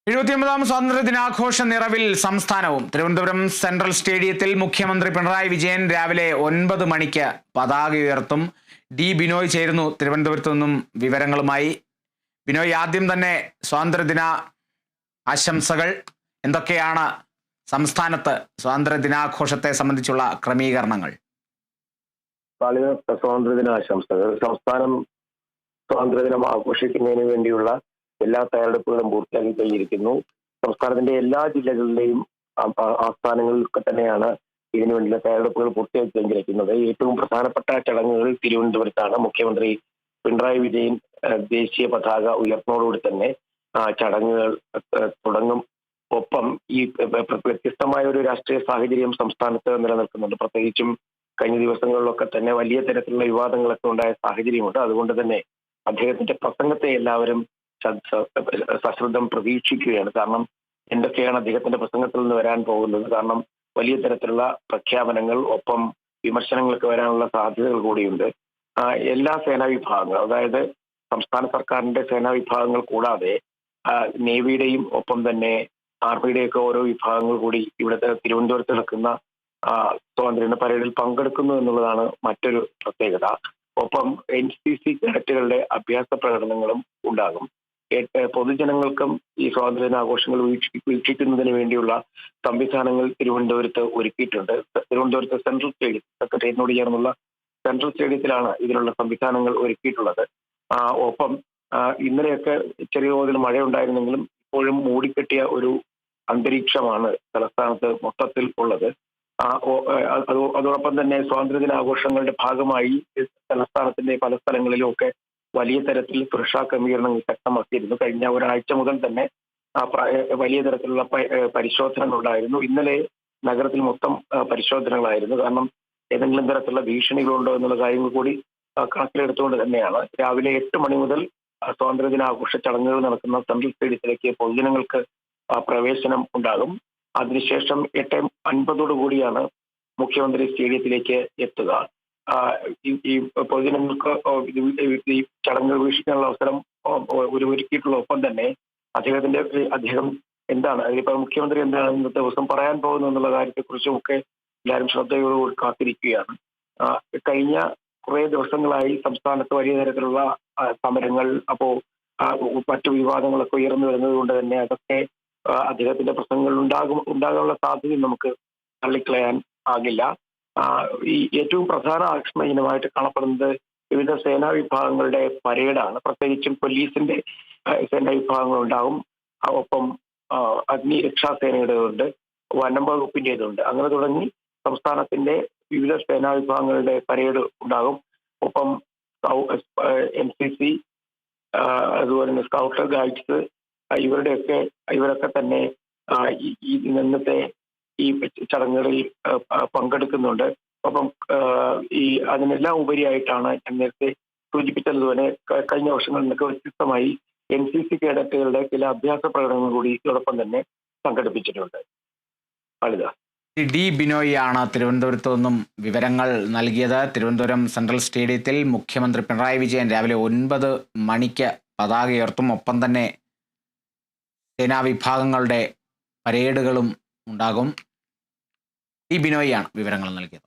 എഴുപത്തിയൊമ്പതാം സ്വാതന്ത്ര്യ ദിനാഘോഷ നിറവിൽ സംസ്ഥാനവും. തിരുവനന്തപുരം സെൻട്രൽ സ്റ്റേഡിയത്തിൽ മുഖ്യമന്ത്രി പിണറായി വിജയൻ രാവിലെ 9 മണിക്ക് പതാക ഉയർത്തും. ഡി ബിനോയ് ചേരുന്നു തിരുവനന്തപുരത്ത് നിന്നും വിവരങ്ങളുമായി. ബിനോയ്, ആദ്യം തന്നെ സ്വാതന്ത്ര്യദിന ആശംസകൾ. എന്തൊക്കെയാണ് സംസ്ഥാനത്ത് സ്വാതന്ത്ര്യ ദിനാഘോഷത്തെ സംബന്ധിച്ചുള്ള ക്രമീകരണങ്ങൾ? സ്വാതന്ത്ര്യദിന ആശംസകൾ. സംസ്ഥാനം സ്വാതന്ത്ര്യദിനം ആഘോഷിക്കുന്നതിന് വേണ്ടിയുള്ള എല്ലാ തയ്യാറെടുപ്പുകളും പൂർത്തിയാക്കി കഴിഞ്ഞിരിക്കുന്നു. സംസ്ഥാനത്തിന്റെ എല്ലാ ജില്ലകളിലെയും ആസ്ഥാനങ്ങളിലൊക്കെ തന്നെയാണ് ഇതിനു വേണ്ടിയുള്ള തയ്യാറെടുപ്പുകൾ പൂർത്തിയാക്കി കഴിഞ്ഞിരിക്കുന്നത്. ഏറ്റവും പ്രധാനപ്പെട്ട ചടങ്ങുകൾ തിരുവനന്തപുരത്താണ്. മുഖ്യമന്ത്രി പിണറായി വിജയൻ ദേശീയ പതാക ഉയർത്തുന്നതോടുകൂടി തന്നെ ചടങ്ങുകൾ തുടങ്ങും. ഒപ്പം ഈ വ്യത്യസ്തമായ ഒരു രാഷ്ട്രീയ സാഹചര്യം സംസ്ഥാനത്ത് നിലനിൽക്കുന്നുണ്ട്. പ്രത്യേകിച്ചും കഴിഞ്ഞ ദിവസങ്ങളിലൊക്കെ തന്നെ വലിയ തരത്തിലുള്ള വിവാദങ്ങളൊക്കെ ഉണ്ടായ സാഹചര്യമുണ്ട്. അതുകൊണ്ട് തന്നെ അദ്ദേഹത്തിന്റെ പ്രസംഗത്തെ എല്ലാവരും സശ്രദ്ധം പ്രതീക്ഷിക്കുകയാണ്. കാരണം എന്തൊക്കെയാണ് അദ്ദേഹത്തിന്റെ പ്രസംഗത്തിൽ നിന്ന് വരാൻ പോകുന്നത്. കാരണം വലിയ തരത്തിലുള്ള പ്രഖ്യാപനങ്ങൾ, ഒപ്പം വിമർശനങ്ങളൊക്കെ വരാനുള്ള സാധ്യതകൾ കൂടിയുണ്ട്. എല്ലാ സേനാ വിഭാഗങ്ങൾ, അതായത് സംസ്ഥാന സർക്കാരിന്റെ സേനാ വിഭാഗങ്ങൾ കൂടാതെ നേവിയുടെയും ഒപ്പം തന്നെ ആർമിയുടെയൊക്കെ ഓരോ വിഭാഗങ്ങൾ കൂടി ഇവിടുത്തെ തിരുവനന്തപുരത്ത് നടക്കുന്ന സ്വാതന്ത്ര്യ പരേഡിൽ പങ്കെടുക്കുന്നു എന്നുള്ളതാണ് മറ്റൊരു പ്രത്യേകത. ഒപ്പം NCC കേഡറ്റുകളുടെ അഭ്യാസ പ്രകടനങ്ങളും ഉണ്ടാകും. പൊതുജനങ്ങൾക്കും ഈ സ്വാതന്ത്ര്യ ദിനാഘോഷങ്ങൾ വീക്ഷിക്കുന്നതിന് വേണ്ടിയുള്ള സംവിധാനങ്ങൾ തിരുവനന്തപുരത്ത് ഒരുക്കിയിട്ടുണ്ട്. തിരുവനന്തപുരത്ത് സെൻട്രൽ സ്റ്റേഡിയം, സെക്രട്ടേറിയറ്റിനോട് ചേർന്നുള്ള സെൻട്രൽ സ്റ്റേഡിയത്തിലാണ് ഇതിനുള്ള സംവിധാനങ്ങൾ ഒരുക്കിയിട്ടുള്ളത്. ഒപ്പം ഇന്നലെയൊക്കെ ചെറിയ തോതിൽ മഴയുണ്ടായിരുന്നെങ്കിലും ഇപ്പോഴും മൂടിക്കെട്ടിയ ഒരു അന്തരീക്ഷമാണ് തലസ്ഥാനത്ത് മൊത്തത്തിൽ ഉള്ളത്. അതോടൊപ്പം തന്നെ സ്വാതന്ത്ര്യദിനാഘോഷങ്ങളുടെ ഭാഗമായി തലസ്ഥാനത്തിന്റെ പല സ്ഥലങ്ങളിലും ഒക്കെ വലിയ തരത്തിൽ സുരക്ഷാ ക്രമീകരണങ്ങൾ ശക്തമാക്കിയിരുന്നു. കഴിഞ്ഞ ഒരാഴ്ച മുതൽ തന്നെ വലിയ തരത്തിലുള്ള പരിശോധനകൾ ഉണ്ടായിരുന്നു. ഇന്നലെ നഗരത്തിൽ മൊത്തം പരിശോധനകളായിരുന്നു. കാരണം ഏതെങ്കിലും തരത്തിലുള്ള ഭീഷണികളുണ്ടോ എന്നുള്ള കാര്യങ്ങൾ കൂടി കണക്കിലെടുത്തുകൊണ്ട് തന്നെയാണ് രാവിലെ 8 മണി മുതൽ സ്വാതന്ത്ര്യദിനാഘോഷ ചടങ്ങുകൾ നടക്കുന്ന സെൻട്രൽ സ്റ്റേഡിയത്തിലേക്ക് പൊതുജനങ്ങൾക്ക് പ്രവേശനം ഉണ്ടാകും. അതിനുശേഷം 8:50 കൂടിയാണ് മുഖ്യമന്ത്രി സ്റ്റേഡിയത്തിലേക്ക് എത്തുക. ഈ പൊതുജനങ്ങൾക്ക് ഈ ചടങ്ങ് വീക്ഷിക്കാനുള്ള അവസരം ഒരുക്കിയിട്ടുള്ള ഒപ്പം തന്നെ അദ്ദേഹം എന്താണ് ഇപ്പൊ മുഖ്യമന്ത്രി എന്താണ് ഇന്നത്തെ ദിവസം പറയാൻ പോകുന്നു എന്നുള്ള കാര്യത്തെക്കുറിച്ചും ഒക്കെ എല്ലാവരും ശ്രദ്ധയോടുകൂടി കാത്തിരിക്കുകയാണ്. കഴിഞ്ഞ കുറെ ദിവസങ്ങളായി സംസ്ഥാനത്ത് വലിയ തരത്തിലുള്ള സമരങ്ങൾ, മറ്റു വിവാദങ്ങളൊക്കെ ഉയർന്നു വരുന്നത് കൊണ്ട് തന്നെ അതൊക്കെ അദ്ദേഹത്തിന്റെ പ്രസംഗങ്ങൾ ഉണ്ടാകാനുള്ള സാധ്യതയും നമുക്ക് തള്ളിക്കളയാൻ ആകില്ല. ഈ ഏറ്റവും പ്രധാന ആകർഷണീയമായിട്ട് കാണപ്പെടുന്നത് വിവിധ സേനാ വിഭാഗങ്ങളുടെ പരേഡാണ്. പ്രത്യേകിച്ചും പോലീസിന്റെ സേനാ വിഭാഗങ്ങൾ ഉണ്ടാകും. ഒപ്പം അഗ്നിരക്ഷാസേനയുടേതുണ്ട്, വനം വകുപ്പിന്റേതുണ്ട്. അങ്ങനെ തുടങ്ങി സംസ്ഥാനത്തിന്റെ വിവിധ സേനാ വിഭാഗങ്ങളുടെ പരേഡ് ഉണ്ടാകും. ഒപ്പം NCC, അതുപോലെ തന്നെ സ്കൗട്ട് ഗൈഡ്സ്, ഇവരൊക്കെ തന്നെ ഇന്നത്തെ ഈ ചടങ്ങുകളിൽ പങ്കെടുക്കുന്നുണ്ട്. ഒപ്പം അതിനെല്ലാം ഉപരിയായിട്ടാണ് ഞാൻ നേരത്തെ സൂചിപ്പിച്ചതുപോലെ കഴിഞ്ഞ വർഷങ്ങളിൽ നിന്നൊക്കെ വ്യത്യസ്തമായി NCC കേഡറ്റുകളുടെ ചില അഭ്യാസ പ്രകടനങ്ങൾ കൂടി ഇതോടൊപ്പം തന്നെ സംഘടിപ്പിച്ചിട്ടുണ്ട്. ഡി ബിനോയ് ആണ് തിരുവനന്തപുരത്ത് നിന്നും വിവരങ്ങൾ നൽകിയത്. തിരുവനന്തപുരം സെൻട്രൽ സ്റ്റേഡിയത്തിൽ മുഖ്യമന്ത്രി പിണറായി വിജയൻ രാവിലെ 9 മണിക്ക് പതാക ഉയർത്തും. ഒപ്പം തന്നെ സേനാ വിഭാഗങ്ങളുടെ പരേഡുകളും ഉണ്ടാകും. ഡി ബിനോയ് ആണ് വിവരങ്ങൾ നൽകിയത്.